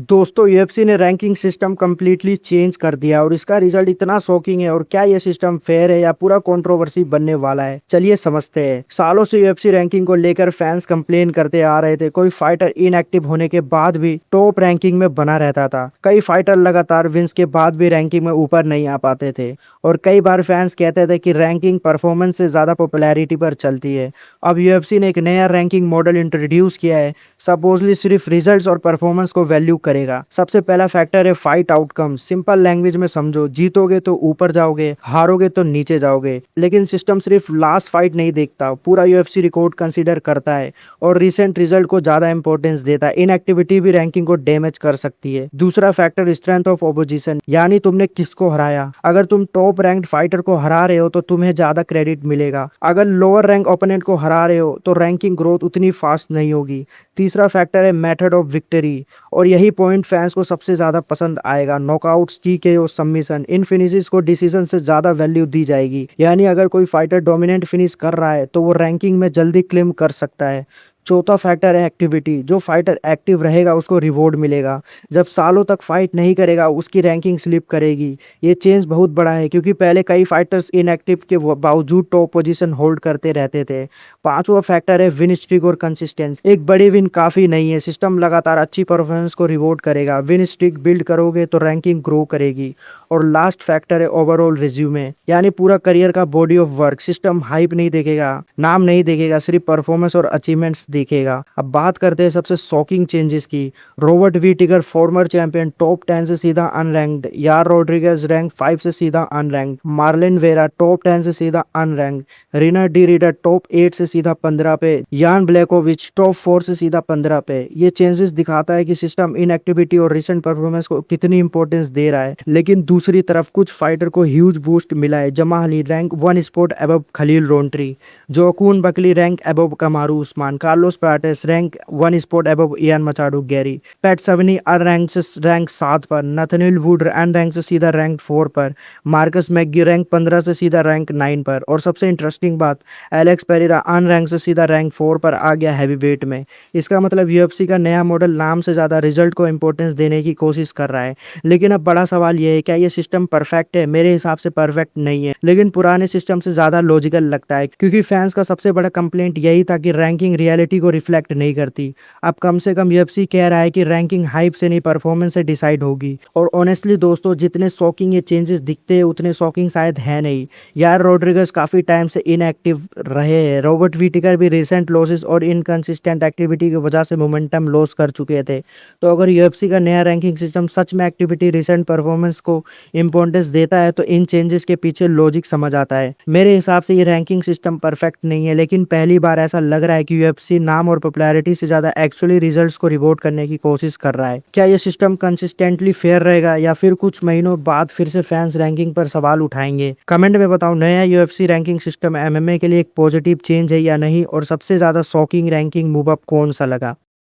दोस्तों यूएफसी ने ranking system completely change कर दिया और इसका रिजल्ट इतना शॉकिंग है। और क्या ये सिस्टम फेयर है या पूरा कंट्रोवर्सी बनने वाला है, चलिए समझते हैं। सालों से यूएफसी रैंकिंग को लेकर फैंस कंप्लेन करते आ रहे थे। कोई फाइटर इनएक्टिव होने के बाद भी टॉप रैंकिंग में बना रहता था। कई फाइटर लगातार विंस के बाद भी रैंकिंग में ऊपर नहीं आ पाते थे। और कई बार फैंस कहते थे कि रैंकिंग परफॉर्मेंस से ज्यादा पॉपुलैरिटी पर चलती है। अब यूएफसी ने एक नया रैंकिंग मॉडल इंट्रोड्यूस किया है। सपोजली सिर्फ रिजल्ट्स और परफॉर्मेंस को वैल्यू करेगा। सबसे पहला फैक्टर है फाइट आउटकम। सिंपल लैंग्वेज में समझो, जीतोगे तो ऊपर जाओगे, हारोगे तो नीचे जाओगे। लेकिन सिस्टम सिर्फ लास्ट फाइट नहीं देखता, पूरा यूएफसी रिकॉर्ड कंसीडर करता है और रिसेंट रिजल्ट को ज्यादा इंपॉर्टेंस देता है। इनएक्टिविटी भी रैंकिंग को डैमेज कर सकती है। दूसरा फैक्टर स्ट्रेंथ ऑफ ऑपोजिशन, यानी तुमने किसको हराया। अगर तुम टॉप रैंक्ड फाइटर को हरा रहे हो तो तुम्हें ज्यादा क्रेडिट मिलेगा। अगर लोअर रैंक ओपोनेंट को हरा रहे हो तो रैंकिंग ग्रोथ उतनी फास्ट नहीं होगी। तीसरा फैक्टर है मेथड ऑफ विक्ट्री, और यही पॉइंट फैंस को सबसे ज्यादा पसंद आएगा। नॉकआउट्स, टीकेओ, सबमिशन, इन फिनिशेस को डिसीजन से ज्यादा वैल्यू दी जाएगी। यानी अगर कोई फाइटर डोमिनेंट फिनिश कर रहा है तो वो रैंकिंग में जल्दी क्लेम कर सकता है। चौथा फैक्टर है एक्टिविटी। जो फाइटर एक्टिव रहेगा उसको रिवॉर्ड मिलेगा। जब सालों तक फाइट नहीं करेगा उसकी रैंकिंग स्लिप करेगी। ये चेंज बहुत बड़ा है क्योंकि पहले कई फाइटर्स इनएक्टिव के बावजूद टॉप पोजीशन होल्ड करते रहते थे। पांचवा फैक्टर है विन स्ट्रिक और कंसिस्टेंसी। एक बड़ी विन काफी नहीं है, सिस्टम लगातार अच्छी परफॉर्मेंस को रिवॉर्ड करेगा। विन स्ट्रिक बिल्ड करोगे तो रैंकिंग ग्रो करेगी। और लास्ट फैक्टर है ओवरऑल रिज्यूमे, यानी पूरा करियर का body of work. System hype नहीं देखेगा, नाम नहीं देखेगा, सिर्फ परफॉर्मेंस और अचीवमेंट्स देखेगा। अब बात करते हैं सबसे शॉकिंग चेंजेस की। रॉबर्ट विटिकर फॉर्मर चैंपियन टॉप 10 से सीधा अनरैंक्ड। यार रोड्रिगेज रैंक 5 से सीधा अनरैंक्ड। मार्लिन वेरा टॉप 10 से सीधा अनरैंक्ड। रिनर डी रीडर टॉप 8 से सीधा 15 पे। यान ब्लैकोविच टॉप 4 से सीधा 15 पे। ये चेंजेस दिखाता है कि सिस्टम इनएक्टिविटी और रिसेंट परफॉर्मेंस को कितनी इंपॉर्टेंस दे रहा है। लेकिन दूसरी तरफ कुछ फाइटर को ह्यूज बूस्ट मिला है। Jamahal Hill rank 1 spot above Khalil Rountree. Joaquin Buckley rank above Kamaru Usman. Carlos Prates rank 1 spot above Ian Machado Garry. Pat सवनी अनरैंक से रैंक 7 पर। नथनिल वुड अनरैंक से सीधा रैंक 4 पर। मार्कस मैकगी रैंक 15 से सीधा रैंक 9 पर। और सबसे इंटरेस्टिंग बात, एलेक्स पेरेरा अनरैंक से सीधा रैंक 4 पर आ गया हैवी वेट में। इसका मतलब यूएफसी का नया मॉडल नाम से ज्यादा रिजल्ट को इंपॉर्टेंस देने की कोशिश कर रहा है। लेकिन अब बड़ा सवाल यह है, क्या ये सिस्टम परफेक्ट है? मेरे हिसाब से परफेक्ट नहीं है, लेकिन पुराने सिस्टम से ज्यादा लॉजिकल लगता है। क्योंकि फैंस का सबसे बड़ा कंप्लेंट यही था कि रैंकिंग रियलिटी को रिफ्लेक्ट नहीं करती। अब कम से कम यूएफसी कह रहा है कि रैंकिंग हाइप से नहीं, परफॉर्मेंस से डिसाइड होगी। और ऑनेस्टली दोस्तों, जितने शॉकिंग ये चेंजेस दिखते हैं उतने शॉकिंग शायद है नहीं। यार रोड्रिगेज काफी टाइम से इनएक्टिव रहे हैं। रॉबर्ट विटिकर भी रिसेंट लॉसेस और इनकंसिस्टेंट एक्टिविटी की वजह से मोमेंटम लॉस कर चुके थे। तो अगर यूएफसी का नया रैंकिंग सिस्टम सच में एक्टिविटी, रिसेंट परफॉर्मेंस को इंपॉर्टेंस देता है तो इन चेंजेस के पीछे लॉजिक समझ आता है। मेरे हिसाब से ये रैंकिंग सिस्टम परफेक्ट नहीं है, लेकिन पहली बार ऐसा लग रहा है कि यूएफसी नाम और पॉपुलैरिटी से ज्यादा एक्चुअली रिजल्ट्स को रिवॉर्ड करने की कोशिश कर रहा है। क्या ये सिस्टम कंसिस्टेंटली फेयर रहेगा या फिर कुछ महीनों बाद फिर से फैंस रैंकिंग पर सवाल उठाएंगे? कमेंट में बताओ, नया यूएफसी रैंकिंग सिस्टम एमएमए के लिए एक पॉजिटिव चेंज है या नहीं, और सबसे ज्यादा शॉकिंग रैंकिंग मूव अप कौन सा लगा?